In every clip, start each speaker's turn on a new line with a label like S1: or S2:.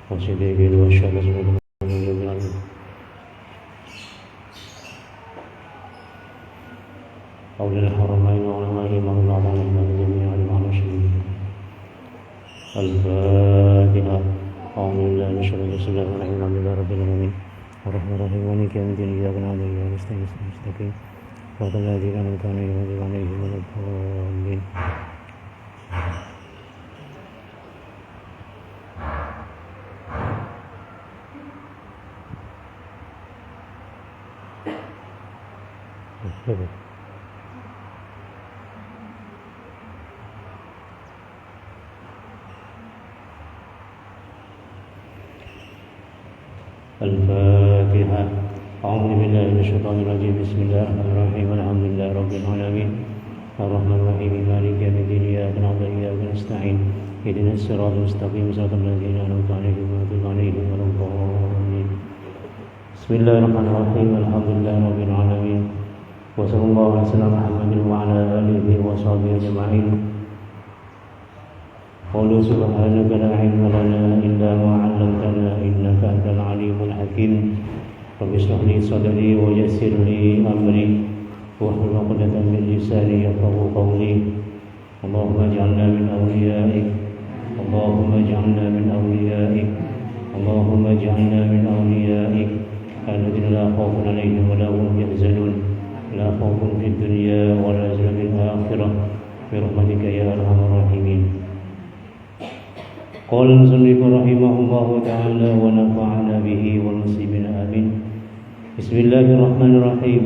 S1: والصديقين والشهداء والصالحين أولي الحرمين وعلمائهم والأعظم جميعا مع المشركين. الفاتحة. أعوذ بالله من الشيطان الرجيم. بسم الله الرحمن الرحيم. الحمد لله رب العالمين الرحمن الرحيم مالك يوم الدين إياك نعبد وإياك نستعين اهدنا الصراط المستقيم صراط الذين أنعمت عليهم غير المغضوب عليهم ولا الضالين. الفاتحة. أعوذ بالله من الشيطان الرجيم. بسم الله الرحمن الرحيم. الحمد لله رب العالمين الرحمن الرحيم مالك يوم الدين إياك نعبد وإياك نستعين اهدنا الصراط المستقيم صراط الذين أنعمت عليهم غير المغضوب عليهم ولا الضالين. بسم الله الرحمن الرحيم. الحمد لله رب العالمين وصلى الله على سيدنا محمد وعلى آله وصحبه أجمعين. قولوا سبحانك لا علم لنا إلا ما علمتنا إنك أنت العليم الحكيم. رب اشرح لي صدري ويسر لي أمري واحلل عقدة من لساني يفقهوا قولي. اللهم اجعلنا من أوليائك اللهم اجعلنا من أوليائك اللهم اجعلنا من أوليائك الذين لا خوف عليهم ولا هم يحزنون لا خوف في الدنيا ولا حزن في الآخرة برحمتك يا أرحم الراحمين. قال المصنف رحمه الله تعالى ونفعنا به والمسلمين آمين. بسم الله الرحمن الرحيم.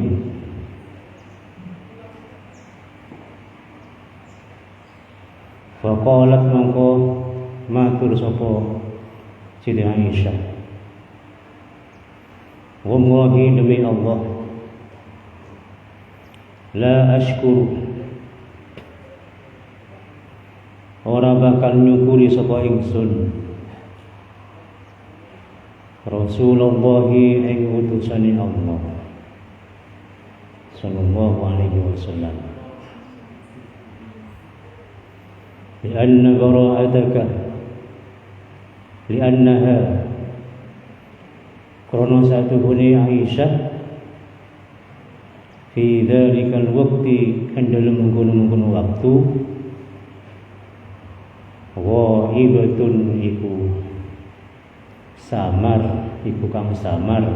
S1: Faqalat mangko matur sapa Siti Aisyah, wallahi demi Allah, la ashkuru, ora bakal nyukuri sapa ingsun Rasulullah ing utusane Allah sallallahu alaihi wasallam. Lianna bara'ataka liannaha karena satuhune Aisyah fi dzalikal waqti kan dalam mengkono-mengkono waktu ghaibatun iku samar, iku kang samar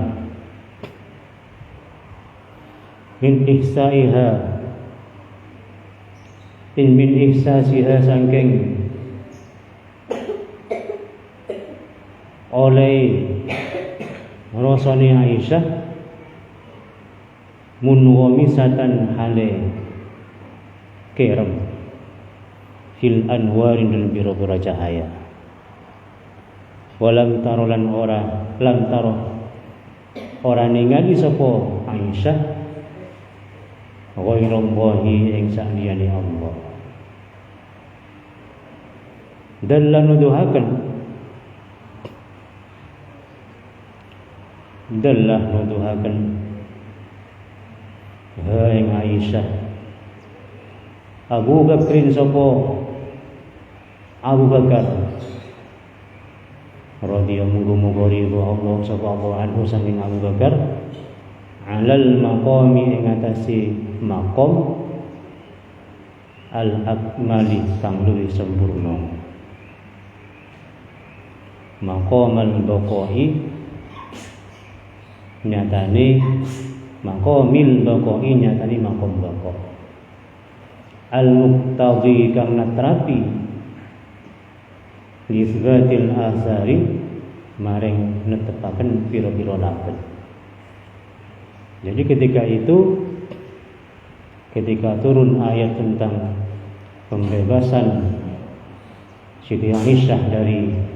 S1: min ihsaiha min ihsasiha sangking oleh rasane Aisyah munwamisatan hale kerem fil anwarin dalam biro-biro cahaya. Walam tarolan ora ningali sapa Aisyah ghairallahi ing saliyane Allah. Dalla nuduhaken ha ing Aisyah Abu Bakrin sapa Abu Bakar radhiyallahu Allah sapa Allah anhu saking Abu Bakar alal maqami ing atase maqam al akmali kang luwih sempurna. Maqam al baqai nyatane maqamil baqai nyatane maqam baqa al muqtadi kang natrapi lisbatil asari maring netepaken pira-pira lafaz. Jadi ketika turun ayat tentang pembebasan Siti Aisyah dari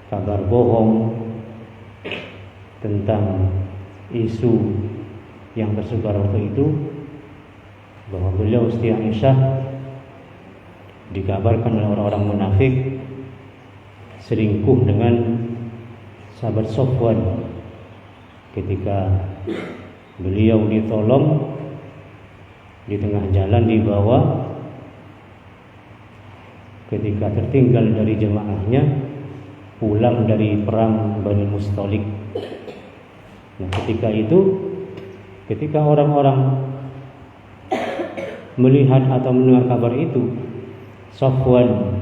S1: kabar bohong tentang isu yang tersebar waktu itu, bahwa beliau Siti Aisyah dikabarkan oleh orang-orang munafik selingkuh dengan sahabat Sofwan ketika beliau ditolong di tengah jalan dibawa ketika tertinggal dari jemaahnya, pulang dari perang Bani Mustalik. Nah, ketika orang-orang melihat atau mendengar kabar itu, Safwan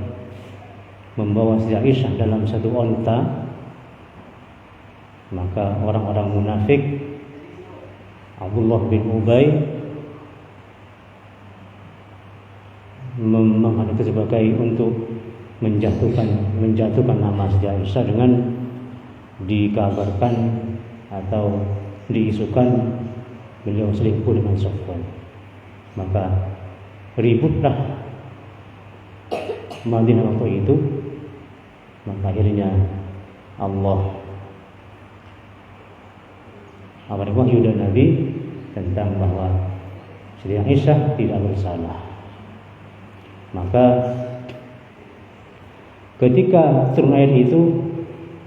S1: membawa Siti Aisyah dalam satu onta, maka orang-orang munafik, Abdullah bin Ubay menganggap itu sebagai untuk menjatuhkan nama Siti Aisyah dengan dikabarkan atau diisukan beliau selingkuh dengan Safwan. Maka ributlah Madinah waktu itu. Maka akhirnya Allah wahyu dari Nabi tentang bahwa Siti Aisyah tidak bersalah. Maka ketika turun ayat itu,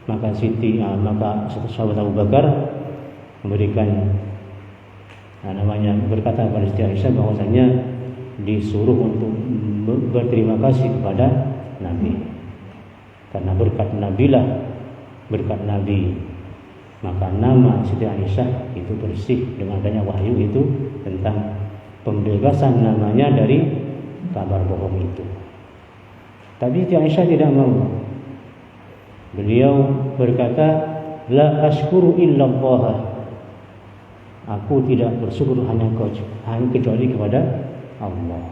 S1: maka sahabat Abu Bakar memberikan berkata kepada Siti Aisyah bahwasanya disuruh untuk berterima kasih kepada Nabi, karena berkat Nabi maka nama Siti Aisyah itu bersih dengan adanya wahyu itu tentang pembebasan namanya dari kabar bohong itu. Tapi Siti Aisyah tidak mau. Beliau berkata, la ashkuru illa Allah. Aku tidak bersyukur hanya kecuali kepada Allah.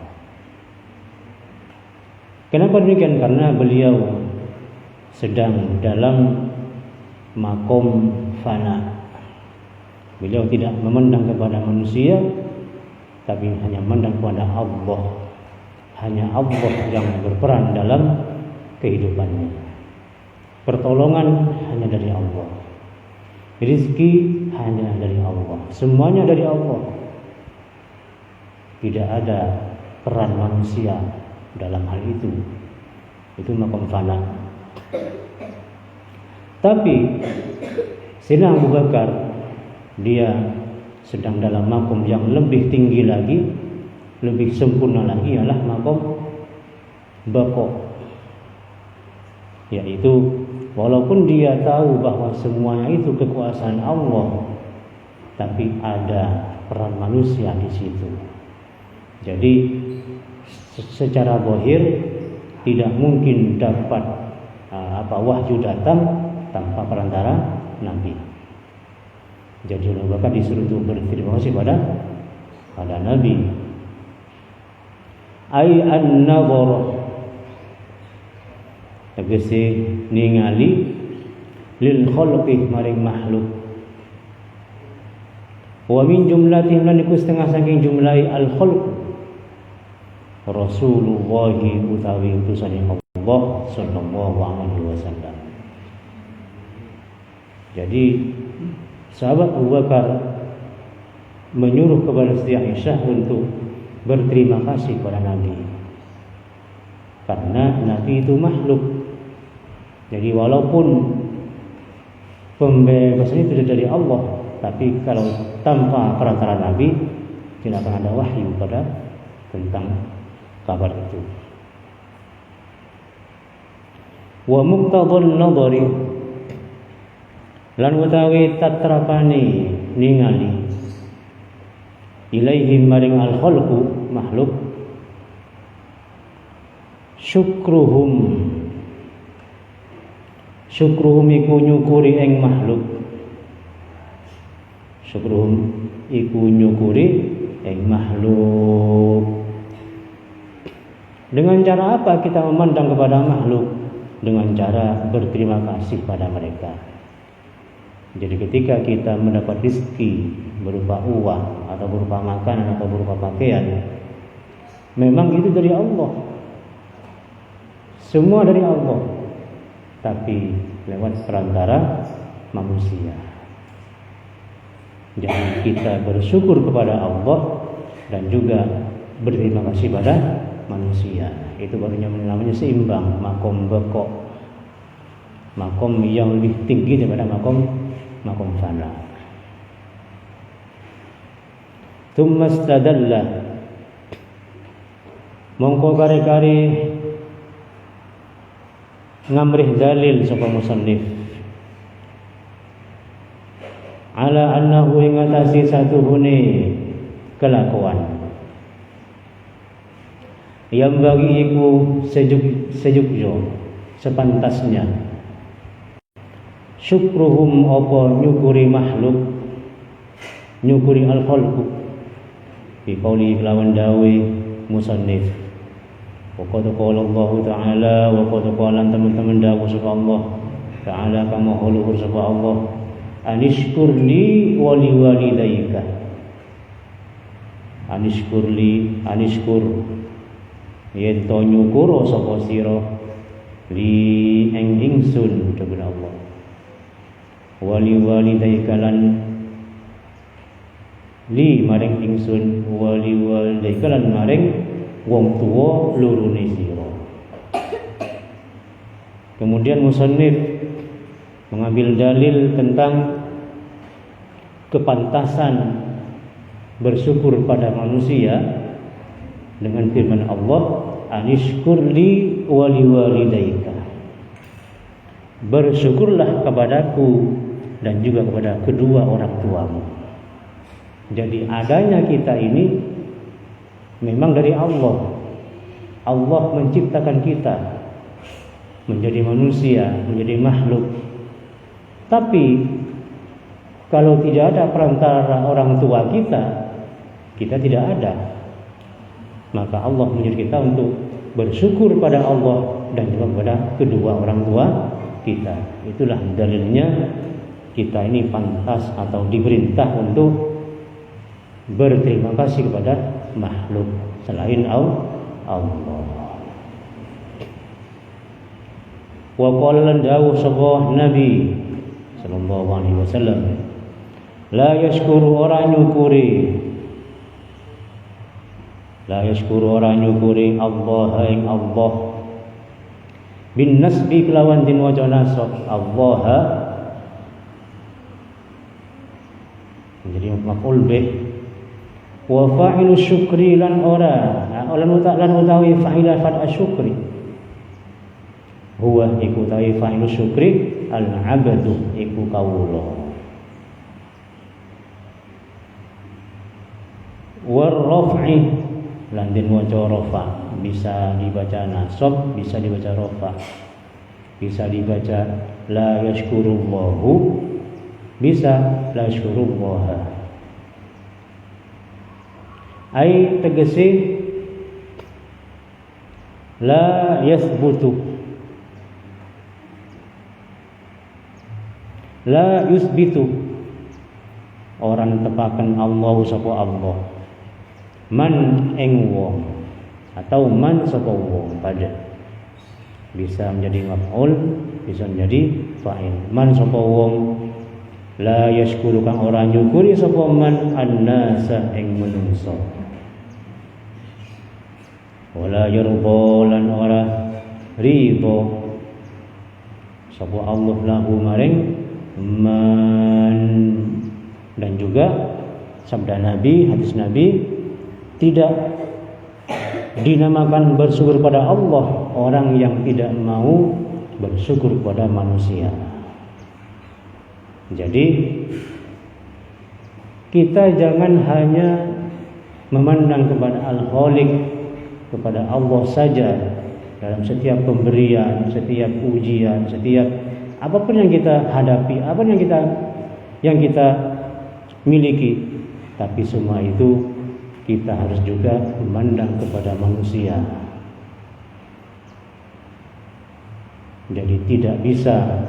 S1: Kenapa demikian? Karena beliau sedang dalam makom fana. Beliau tidak memandang kepada manusia, tapi hanya memandang kepada Allah. Hanya Allah yang berperan dalam kehidupannya. Pertolongan hanya dari Allah. Rizki hanya dari Allah. Semuanya dari Allah. Tidak ada peran manusia dalam hal itu. Itu makom fana. Tapi Sayyidina Abu Bakar, dia sedang dalam makom yang lebih tinggi lagi, lebih sempurna lagi, ialah makom baqo, yaitu walaupun dia tahu bahwa semuanya itu kekuasaan Allah, tapi ada peran manusia di situ. Jadi secara zahir tidak mungkin dapat wahyu datang tanpa perantara Nabi. Jadi Abu Bakar disuruh untuk berterima kasih pada Nabi. Ai an-nazar, tegese ningali lil khalqi maring makhluk. Wa min jumlatin lan iku setengah saking jumlahi al khalq Rasulullah utawi utusane Allah sallallahu alaihi wasallam. Jadi sahabat Abu Bakar menyuruh kepada Siti Aisyah untuk berterima kasih kepada Nabi, karena Nabi itu makhluk. Jadi walaupun pembebasan itu dari Allah, tapi kalau tanpa perantara Nabi tidak akan ada wahyu pada tentang kabar itu. Wa muqtadhun nadhari, lan utawi tatrapani ningali ilaihim maring al khalqu makhluk, syukruhum iku nyukuri ing makhluk, syukruhum iku nyukuri ing makhluk. Dengan cara apa kita memandang kepada makhluk? Dengan cara berterima kasih pada mereka. Jadi ketika kita mendapat rezeki berupa uang atau berupa makanan atau berupa pakaian, memang itu dari Allah. Semua dari Allah, tapi lewat perantara manusia. Jadi kita bersyukur kepada Allah dan juga berterima kasih pada manusia. Itu barunya namanya seimbang, makom baqo, makom yang lebih tinggi daripada makom fana. Tsumma istadalla, mongko kare-kare ngamrih dalil sapa musannif ala annahu ing atase satuhune kelakuan yang bagi iku sejukjo sepantasnya syukruhum apa nyukuri makhluk nyukuri al-khalqu fi qauli lawan dawe musannif wa qad qala Allah taala wa qad qala teman-teman dawu sapa Allah taala kama huluhur sapa Allah anishkur li wa li walidayka anishkur yen to nyukura sapa sira li ing ingsun kepada Allah wali walidayka lan li maring ingsun wali walidayka lan maring wong tuwa lurune sira. Kemudian musannif mengambil dalil tentang kepantasan bersyukur pada manusia dengan firman Allah anishkurli wali walidayka, bersyukurlah kepadaku dan juga kepada kedua orang tuamu. Jadi adanya kita ini memang dari Allah. Allah menciptakan kita menjadi manusia, menjadi makhluk. Tapi kalau tidak ada perantara orang tua kita, kita tidak ada. Maka Allah menyuruh kita untuk bersyukur pada Allah dan juga kepada kedua orang tua kita. Itulah dalilnya kita ini pantas atau diperintah untuk berterima kasih kepada makhluk selain Allah. Wa qala dawu sapa Nabi sallallahu alaihi wasallam la yashkuru orang nyukuri Allah ing Allah bin nasbi kelawan din waca nasab Allah menjadi maf'ul bih wa fa'ilu syukri lan utawi fa'ila fat asyukri huwa iku utawi fa'ilu syukri al-'abdu iku kawula war raf'i lan den waca rafa, bisa dibaca nasab, bisa dibaca rafa, bisa dibaca la yashkurullahu, bisa la yashkurullaha. Ai tegese la yasbutu, la yusbitu, orang tepaken Allah sapa Allah man ing wong atau man sapa wong pada bisa menjadi maf'ul, bisa menjadi fa'il. Man sapa wong la yashkuru kang ora nyukuri sapa man annasa ing menungso wala yarda lan ora ridho sapa Allah lahu maring man. Dan juga sabda Nabi, hadis Nabi, tidak dinamakan bersyukur pada Allah orang yang tidak mau bersyukur kepada manusia. Jadi kita jangan hanya memandang kepada Al-Khaliq, kepada Allah saja dalam setiap pemberian, setiap ujian, setiap apapun yang kita hadapi, apapun yang kita miliki. Tapi semua itu kita harus juga memandang kepada manusia. Jadi tidak bisa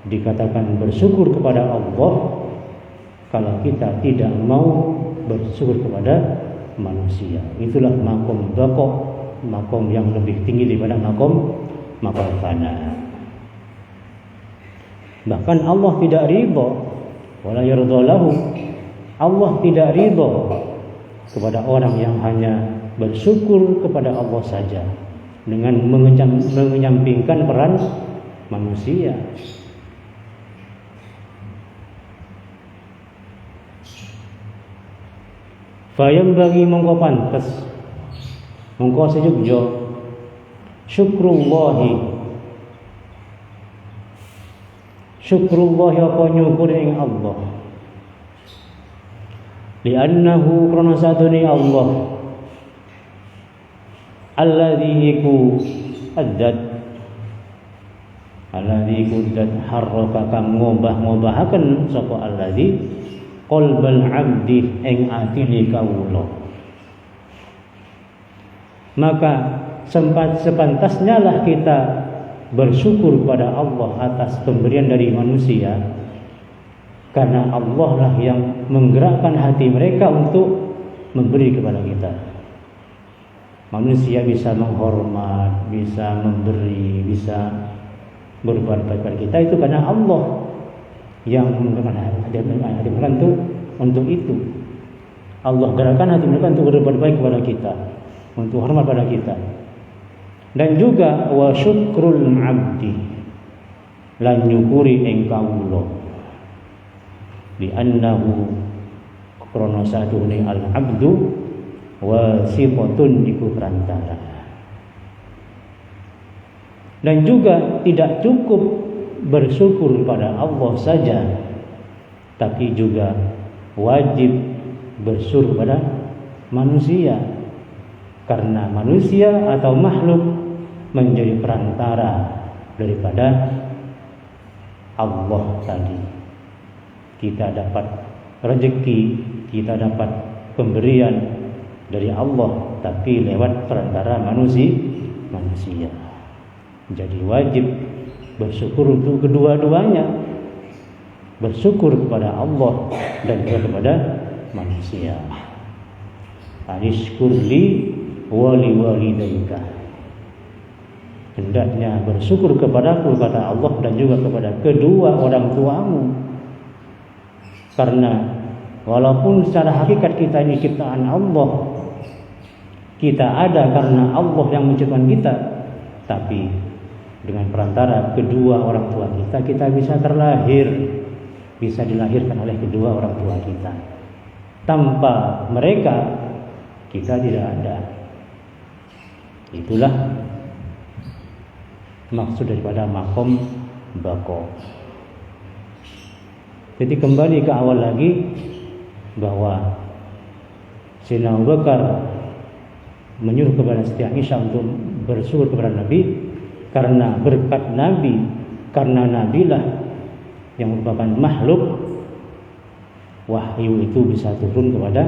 S1: dikatakan bersyukur kepada Allah kalau kita tidak mau bersyukur kepada manusia. Itulah makom baqo, makom yang lebih tinggi daripada makom fana. Bahkan Allah tidak ridha, wala yarda lahu. Allah tidak ridha kepada orang yang hanya bersyukur kepada Allah saja dengan menyampingkan peran manusia. Fayam bagi mongko pantes, mongko sejukjo syukrullahi syukrullah apa nyukur ing Allah. Li'annahu karena satune Allah alladzi iku adzat alladzi kudat harraka kang ngobah-ngobahaken sapa alladzi qalbal abdi ing atine kawula. Maka sepantasnya lah kita bersyukur pada Allah atas pemberian dari manusia, karena Allah lah yang menggerakkan hati mereka untuk memberi kepada kita. Manusia bisa menghormat, bisa memberi, bisa berbuat baik kepada kita, itu karena Allah yang menggerakkan hati mereka untuk itu. Allah gerakkan hati mereka untuk berbuat baik kepada kita, untuk hormat pada kita. Dan juga wa syukrul abdi lan nyukuri ing kawula li annahu krana satune al abdu wasiqatun iku perantara. Dan juga tidak cukup bersyukur pada Allah saja, tapi juga wajib bersyukur pada manusia, karena manusia atau makhluk menjadi perantara daripada Allah tadi. Kita dapat rezeki, kita dapat pemberian dari Allah, tapi lewat perantara manusia. Jadi wajib bersyukur untuk kedua-duanya, bersyukur kepada Allah dan juga kepada manusia. Anishkurli wali walidayka, hendaknya bersyukur kepadaku kata Allah dan juga kepada kedua orang tuamu. Karena walaupun secara hakikat kita ini ciptaan Allah, kita ada karena Allah yang menciptakan kita, tapi dengan perantara kedua orang tua kita, kita bisa terlahir, bisa dilahirkan oleh kedua orang tua kita. Tanpa mereka kita tidak ada. Itulah maksud daripada makom bako. Jadi kembali ke awal lagi, bahwa Sayyidina Abu Bakar menyuruh kepada Siti Aisyah untuk bersyukur kepada Nabi, karena berkat Nabi, karena Nabilah yang merupakan makhluk, wahyu itu bisa turun kepada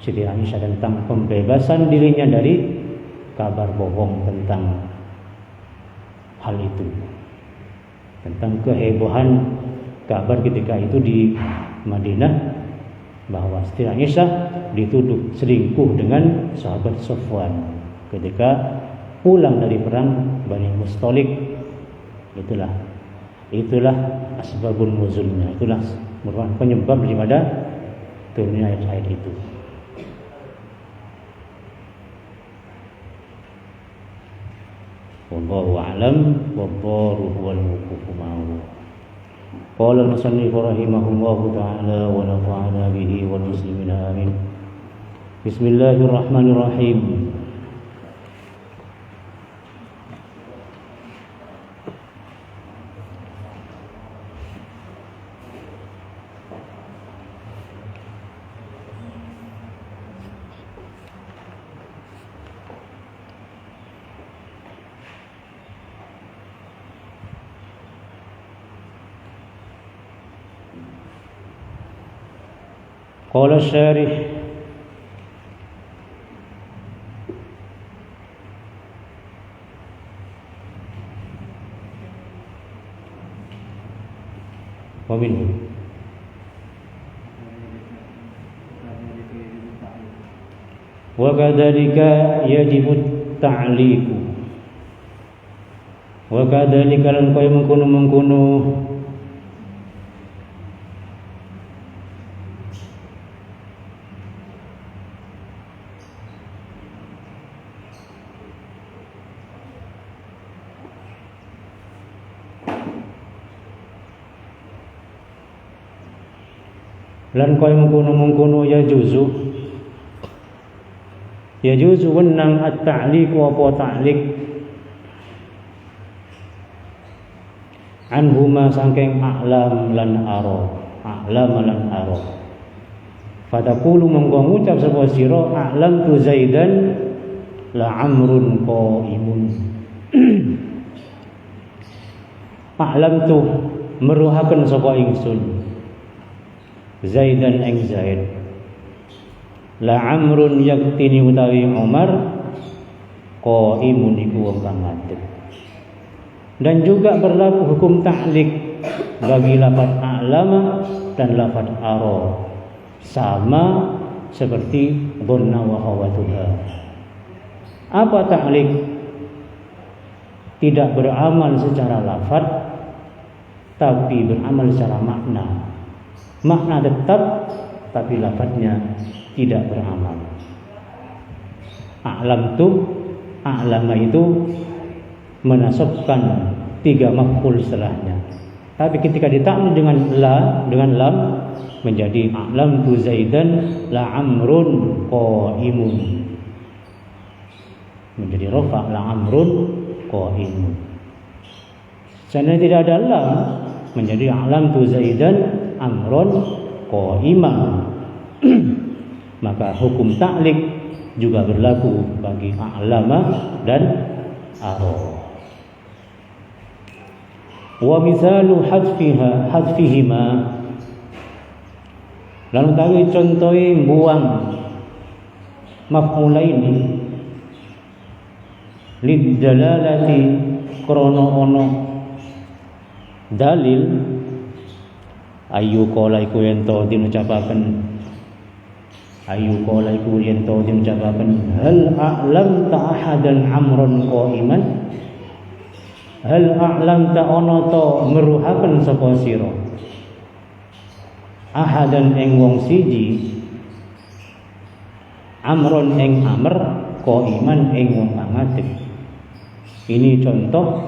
S1: Siti Aisyah tentang pembebasan dirinya dari kabar bohong tentang hal itu, tentang kehebohan kabar ketika itu di Madinah, bahwa Siti Aisyah dituduh selingkuh dengan sahabat Safwan ketika pulang dari perang Bani Mustalik. Itulah asbabun nuzulnya, itulah merupakan penyebab daripada turunnya ayat-ayat itu. Wallahu a'lam wadh-dharu huwal wuqufu ma'ahu. Qala al-musannif rahimahullahu ta'ala wa nafa'ana bihi wal muslimina amin. Bismillahirrahmanirrahim. Qala syarih wa minhu wa kadzalika yajibu ta'liqu wa kadzalika lan kaya mengkono lan kaya mengkono ya juzu wenang at-ta'liq wa ta'liq anhuma sangking a'lam lan aro, a'lam lan aro. Fataqulu mongko ngucap sapa sira a'lam tu Zaidan la amrun qaimun. A'lam tu meruhaken sapa ingsun Zaidan ing Zaid, la amrun yaktini utawi Umar qaimun iku wong kang ngadeg. Dan juga berlaku hukum ta'liq bagi lafaz a'lama dan lafaz ara, sama seperti dhanna wa khawatuha. Apa ta'liq? Tidak beramal secara lafaz tapi beramal secara makna. Makna tetap tapi lafaznya tidak beramal. A'lama itu menasabkan 3 maf'ul setelahnya. Tapi ketika ditaklid dengan lam menjadi a'lam tu Zaidan la amrun qaimun. Menjadi rafa la amrun qaimun. Seandainya tidak ada lam menjadi a'lam tu Zaidan amrun qaiman. Maka hukum ta'liq juga berlaku bagi a'lama dan ara. Wa misalu hadfihima, lalu tadi contohnya buang maf'ulaini lid dalalati krana ana dalil ayu qala iku yen to diucapaken hal a'lam ta ahadan amron qaiman, hal a'lam ta ana to meruhaken sapa sira ahadan ing wong siji amron ing amr qaiman ing wong ngadeg. Ini contoh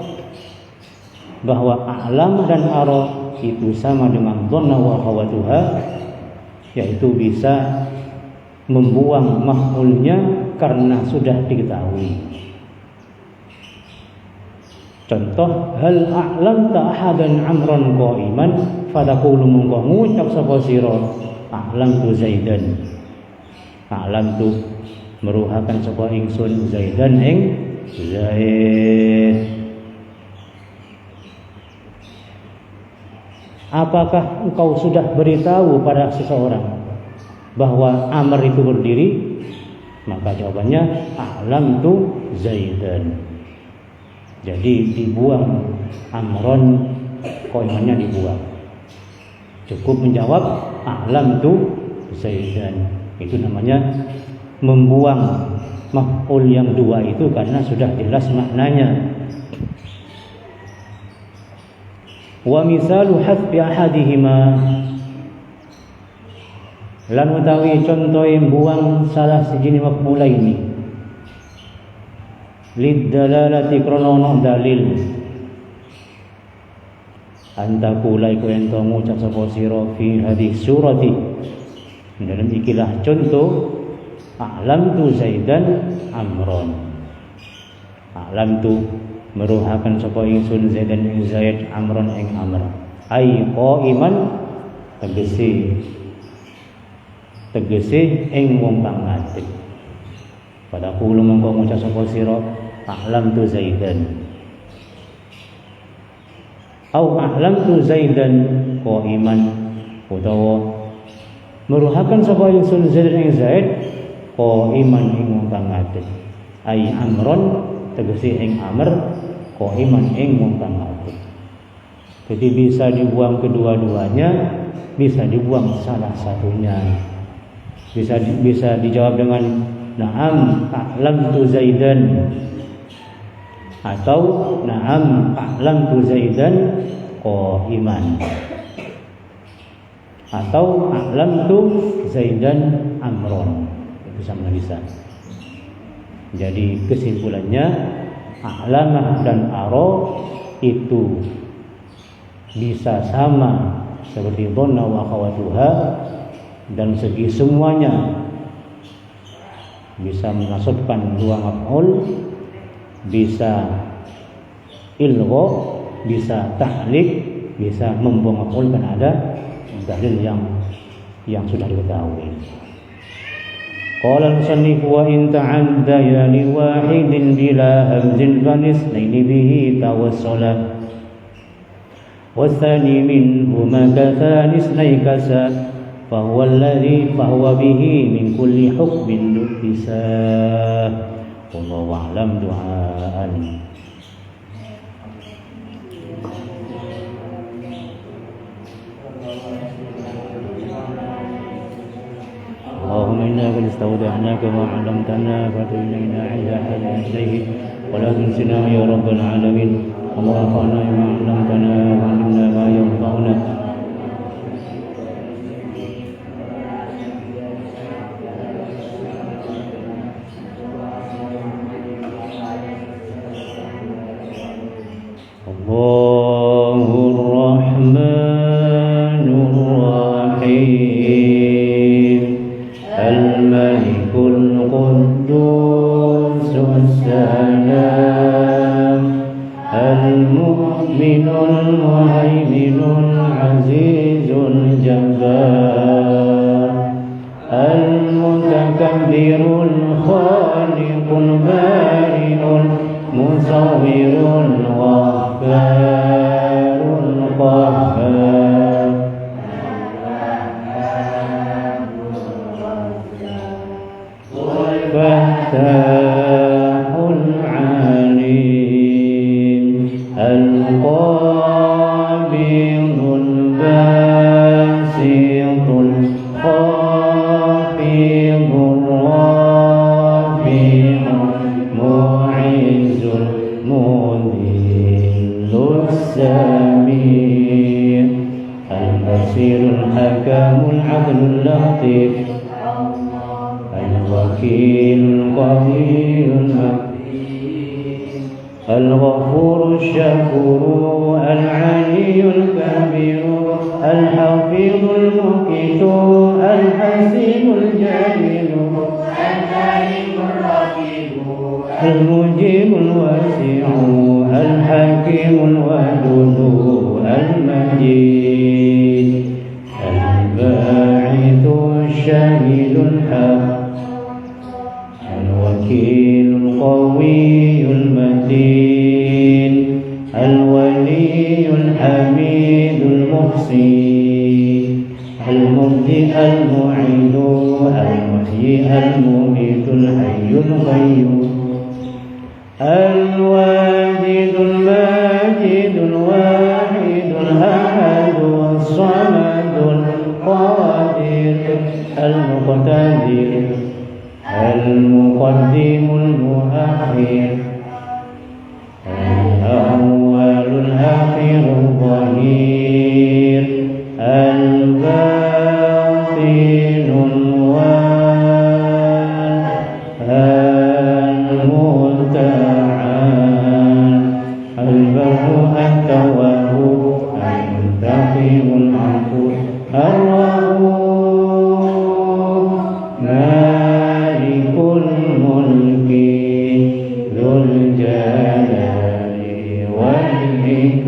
S1: bahwa a'lam dan ara itu sama dengan dhanna wa khawatuha, yaitu bisa membuang maf'ulnya karena sudah diketahui. Contoh hal a'lam ta ahadan amran qaiman fataqulu mongko ngucap sapa sira a'lam tu Zaidan, a'lam tu meruhakan sapa ingsun Zaidan ing Zaid. Apakah engkau sudah beritahu pada seseorang bahwa Amr itu berdiri? Maka jawabannya a'lam tu Zaidan. Jadi dibuang amron, qaimannya dibuang. Cukup menjawab a'lam tu Zaidan. Itu namanya membuang maf'ul yang dua itu karena sudah jelas maknanya. Wa misalu hadfi ahadihima, lan utawi contoh buang salah sijine maf'ulaini lid dalalati krono dalil antakula iku ento ngucap sapa sira fi hadis surati dalam ikilah contoh a'lam tu Zaidan amron, a'lam tu meruhakan sapa ingsun Zaidan ing Zaid amron ing amr ai qaiman tegese ing wong kang ngadeg. Pada kulo mongko ngucap sapa sira a'lam tu Zaidan au a'lam tu Zaidan qaiman, utawa meruhakan sapa ingsun Zaidan ing Zaid qaiman ing wong kang ngadeg ai amron tegese ing amr qaiman ing wong kang ngadeg. Jadi bisa dibuang kedua-duanya, bisa dibuang salah satunya. Bisa dijawab dengan na'am a'lam tu Zaidan, atau na'am a'lam tu Zaidan qaiman, atau a'lam tu Zaidan amron. Itu sama bisa. Jadi kesimpulannya a'lamah dan ara itu bisa sama seperti dhanna wa khawatuha, dan segi semuanya bisa menasabkan dua maf'ul, bisa ilgha, bisa tahlik, bisa membuang maf'ul karena ada dalil yang sudah diketahui. Qala al-musannif wa in ta'addaya li wahidin bila hamzin fanisnaini bihi tawassala والثاني منهما كثاني اثني كسا فهو به من كل حكم نفسا والله أعلم دعاء. اللهم إنا قد استودعناك ما علمتنا فتبنا عند حاجة إليه ولا تنسنا يا رب العالمين. اللهم انفعنا بما علمتنا وعلمنا ما ينفعنا. الله الرحمن الرحيم الملك القدوس السلام المؤمن المهيمن العزيز الجبار المتكبر الخالق البارئ المصور الغفار القهار الفتاح العليم القابض الباسط الخافض الرافع المعز المذل السميع البصير الحكم العدل اللطيف الوكيل القوي المتين الغفور الشكور العلي الكبير الحفيظ المقيت الحسيب الجليل الكريم الرقيب المجيب الواسع الحكيم الودود المجيد الباعث الشهيد الحق الوكيل القوي المتين الولي الحميد المحصي المبدئ المعيد المحيي المميت الحي القيوم الواجد الماجد الواحد الأحد الصمد القادر المقتدر المقدم المؤخر الأول الآخر الظهير الباطن المتعال البر التواب المنتقم العفو الرؤوف مالك الملك ذو الجلال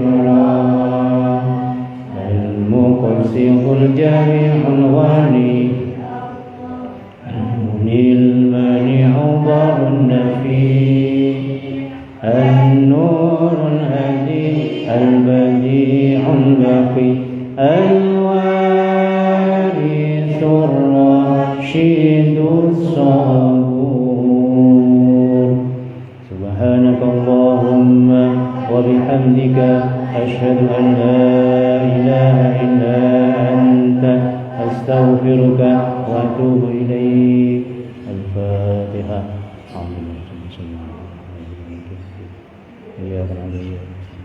S1: والإكرام المقسط الجميع الغني المغني المانع ضر النفي النور الهادي البديع الباقي الوارث الرشيد الصبور. سبحانك اللهم وبحمدك أشهد أن لا إله إلا أنت أستغفرك وأتوب إليك. الفاتحة. إياك نعبد وإياك نستعين.